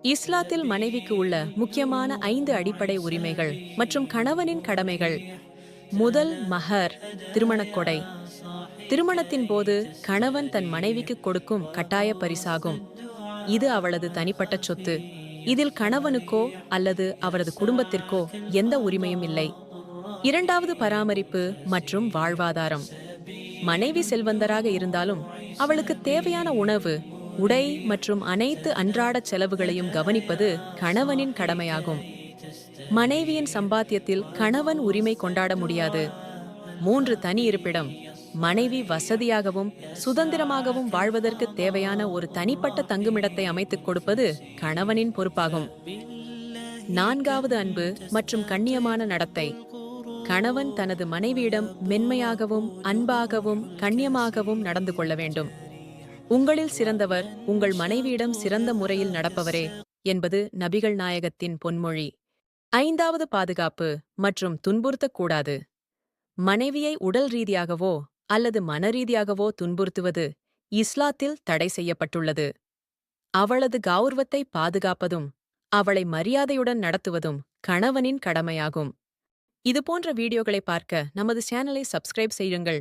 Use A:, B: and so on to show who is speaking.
A: இஸ்லாத்தில் மனைவிக்கு உள்ள முக்கியமான 5 அடிப்படை உரிமைகள் மற்றும் கணவனின் கடமைகள். முதல், மஹர், திருமணக் கொடை. திருமணத்தின் போது கணவன் தன் மனைவிக்கு கொடுக்கும் கட்டாய பரிசாகும். இது அவளது தனிப்பட்ட சொத்து. இதில் கணவனுக்கோ அல்லது அவரது குடும்பத்திற்கோ எந்த உரிமையும் இல்லை. இரண்டாவது, பராமரிப்பு மற்றும் வாழ்வாதாரம். மனைவி செல்வந்தராக இருந்தாலும் அவளுக்கு தேவையான உணவு, உடை மற்றும் அனைத்து அன்றாட செலவுகளையும் கவனிப்பது கணவனின் கடமையாகும். மனைவியின் சம்பாத்தியத்தில் கணவன் உரிமை கொண்டாட முடியாது. 3, தனி இருப்பிடம். மனைவி வசதியாகவும் சுதந்திரமாகவும் வாழ்வதற்கு தேவையான ஒரு தனிப்பட்ட தங்குமிடத்தை அமைத்துக் கொடுப்பது கணவனின் பொறுப்பாகும். 4வது, அன்பு மற்றும் கண்ணியமான நடத்தை. கணவன் தனது மனைவியிடம் மென்மையாகவும் அன்பாகவும் கண்ணியமாகவும் நடந்து கொள்ள வேண்டும். உங்களில் சிறந்தவர் உங்கள் மனைவியிடம் சிறந்த முறையில் நடப்பவரே என்பது நபிகள் நாயகத்தின் பொன்மொழி. 5வது, பாதுகாப்பு மற்றும் துன்புறுத்தக்கூடாது. மனைவியை உடல் ரீதியாகவோ அல்லது மனரீதியாகவோ துன்புறுத்துவது இஸ்லாத்தில் தடை செய்யப்பட்டுள்ளது. அவளது கௌரவத்தை பாதுகாப்பதும் அவளை மரியாதையுடன் நடத்துவதும் கணவனின் கடமையாகும். இதுபோன்ற வீடியோகளை பார்க்க நமது சேனலை சப்ஸ்கிரைப் செய்யுங்கள்.